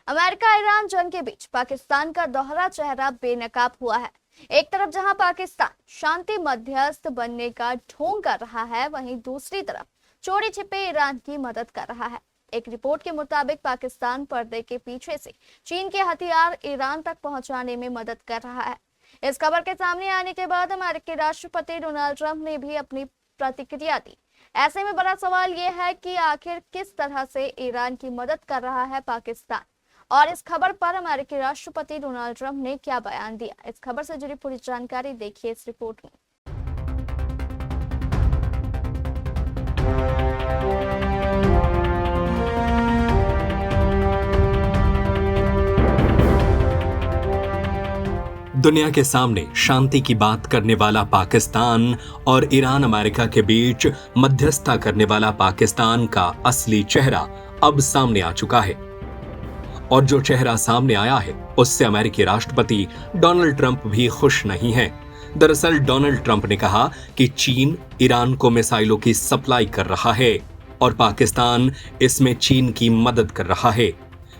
America Iran जंग के बीच पाकिस्तान का दोहरा चेहरा बेनकाब हुआ है। एक तरफ जहां पाकिस्तान शांति मध्यस्थ बनने का ढोंग कर रहा है, वहीं दूसरी तरफ चोरी छिपे ईरान की मदद कर रहा है। एक रिपोर्ट के मुताबिक पाकिस्तान पर्दे के पीछे से चीन के हथियार ईरान तक पहुंचाने में मदद कर रहा है। इस खबर के सामने आने के बाद अमेरिकी राष्ट्रपति डोनाल्ड ट्रंप ने भी अपनी प्रतिक्रिया दी। ऐसे में बड़ा सवाल यह है कि आखिर किस तरह से ईरान की मदद कर रहा है पाकिस्तान, और इस खबर पर अमेरिकी राष्ट्रपति डोनाल्ड ट्रंप ने क्या बयान दिया। इस खबर से जुड़ी पूरी जानकारी देखिए इस रिपोर्ट में। दुनिया के सामने शांति की बात करने वाला पाकिस्तान और ईरान अमेरिका के बीच मध्यस्थता करने वाला पाकिस्तान का असली चेहरा अब सामने आ चुका है। और जो चेहरा सामने आया है उससे अमेरिकी राष्ट्रपति डोनाल्ड ट्रंप भी खुश नहीं है। दरअसल डोनाल्ड ट्रंप ने कहा कि चीन ईरान को मिसाइलों की सप्लाई कर रहा है और पाकिस्तान इसमें चीन की मदद कर रहा है।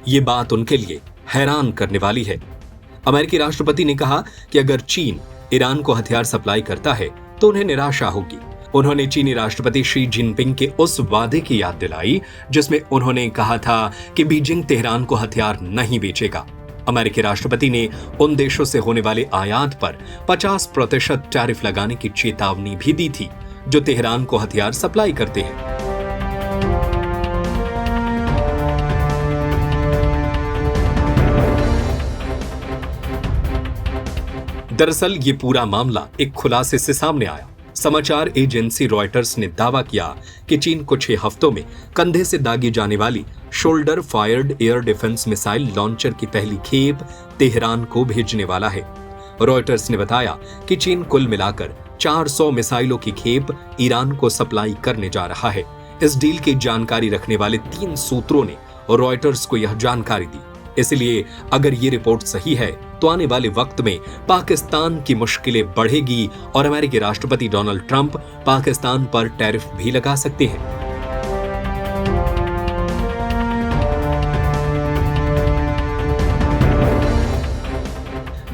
ये बात उनके लिए हैरान करने वाली है। अमेरिकी राष्ट्रपति ने कहा कि अगर चीन ईरान को हथियार सप्लाई करता है तो उन्हें निराशा होगी। उन्होंने चीनी राष्ट्रपति शी जिनपिंग के उस वादे की याद दिलाई जिसमें उन्होंने कहा था कि बीजिंग तेहरान को हथियार नहीं बेचेगा। अमेरिकी राष्ट्रपति ने उन देशों से होने वाले आयात पर 50% टैरिफ लगाने की चेतावनी भी दी थी जो तेहरान को हथियार सप्लाई करते हैं। दरअसल ये पूरा मामला एक खुलासे से सामने आया। समाचार एजेंसी रॉयटर्स ने दावा किया कि चीन कुछ ही हफ्तों में कंधे से दागी जाने वाली shoulder fired air defence missile launcher की पहली खेप तेहरान को भेजने वाला है। रॉयटर्स ने बताया कि चीन कुल मिलाकर 400 मिसाइलों की खेप ईरान को सप्लाई करने जा रहा है। इस डील की जानकारी रखने वाले 3 सूत्रों ने रॉयटर्स को यह जानकारी दी। इसलिए अगर ये रिपोर्ट सही है तो आने वाले वक्त में पाकिस्तान की मुश्किलें बढ़ेगी और अमेरिकी राष्ट्रपति डोनाल्ड ट्रंप पाकिस्तान पर टैरिफ भी लगा सकते हैं।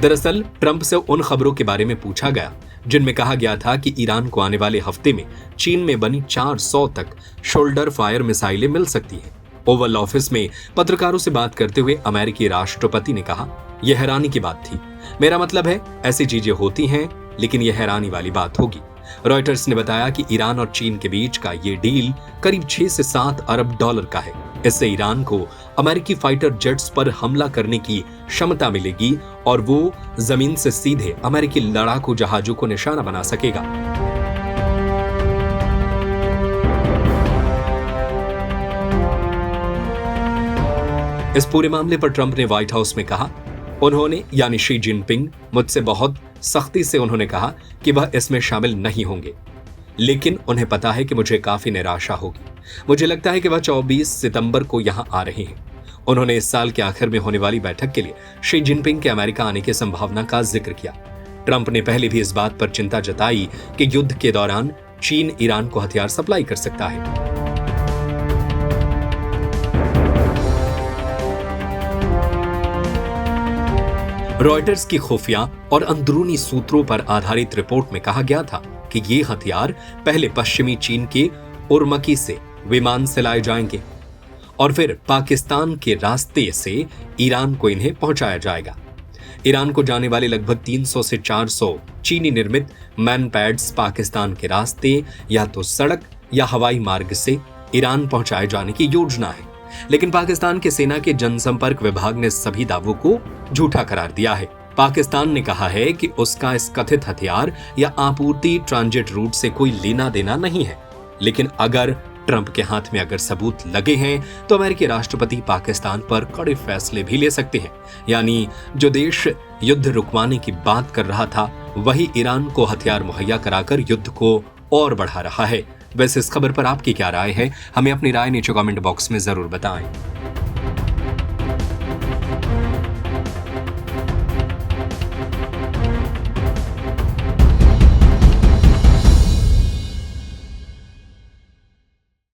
दरअसल ट्रंप से उन खबरों के बारे में पूछा गया जिनमें कहा गया था कि ईरान को आने वाले हफ्ते में चीन में बनी 400 तक शोल्डर फायर मिसाइलें मिल सकती हैं। ओवल ऑफिस में पत्रकारों से बात करते हुए अमेरिकी राष्ट्रपति ने कहा, यह हैरानी की बात थी। मेरा मतलब है ऐसी चीजें होती हैं, लेकिन यह हैरानी वाली बात होगी। रॉयटर्स ने बताया कि ईरान और चीन के बीच का ये डील करीब 6 से 7 अरब डॉलर का है। इससे ईरान को अमेरिकी फाइटर जेट्स पर हमला करने की क्षमता मिलेगी और वो जमीन से सीधे अमेरिकी लड़ाकू जहाजों को निशाना बना सकेगा। इस पूरे मामले पर ट्रंप ने व्हाइट हाउस में कहा, उन्होंने यानी शी जिनपिंग मुझसे बहुत सख्ती से उन्होंने कहा कि वह इसमें शामिल नहीं होंगे, लेकिन उन्हें पता है कि मुझे काफी निराशा होगी। मुझे लगता है कि वह 24 सितंबर को यहां आ रहे हैं। उन्होंने इस साल के आखिर में होने वाली बैठक के लिए शी जिनपिंग के अमेरिका आने की संभावना का जिक्र किया। ट्रंप ने पहले भी इस बात पर चिंता जताई कि युद्ध के दौरान चीन ईरान को हथियार सप्लाई कर सकता है। रॉयटर्स की खुफिया और अंदरूनी सूत्रों पर आधारित रिपोर्ट में कहा गया था कि ये हथियार पहले पश्चिमी चीन के उर्मकी से विमान से लाए जाएंगे और फिर पाकिस्तान के रास्ते से ईरान को इन्हें पहुंचाया जाएगा। ईरान को जाने वाले लगभग 300 से 400 चीनी निर्मित मैन पैड्स पाकिस्तान के रास्ते या तो सड़क या हवाई मार्ग से ईरान पहुंचाए जाने की योजना है, लेकिन पाकिस्तान के सेना के जनसंपर्क विभाग ने सभी दावों को झूठा करार दिया है। पाकिस्तान ने कहा है कि उसका इस कथित हथियार या आपूर्ति ट्रांजिट रूट से कोई लेना देना नहीं है, लेकिन अगर ट्रंप के हाथ में अगर सबूत लगे हैं तो अमेरिकी राष्ट्रपति पाकिस्तान पर कड़े फैसले भी ले सकते हैं। यानी जो देश युद्ध रुकवाने की बात कर रहा था वही ईरान को हथियार मुहैया कराकर युद्ध को और बढ़ा रहा है। वैसे इस खबर पर आपकी क्या राय है, हमें अपनी राय नीचे कमेंट बॉक्स में जरूर बताएं।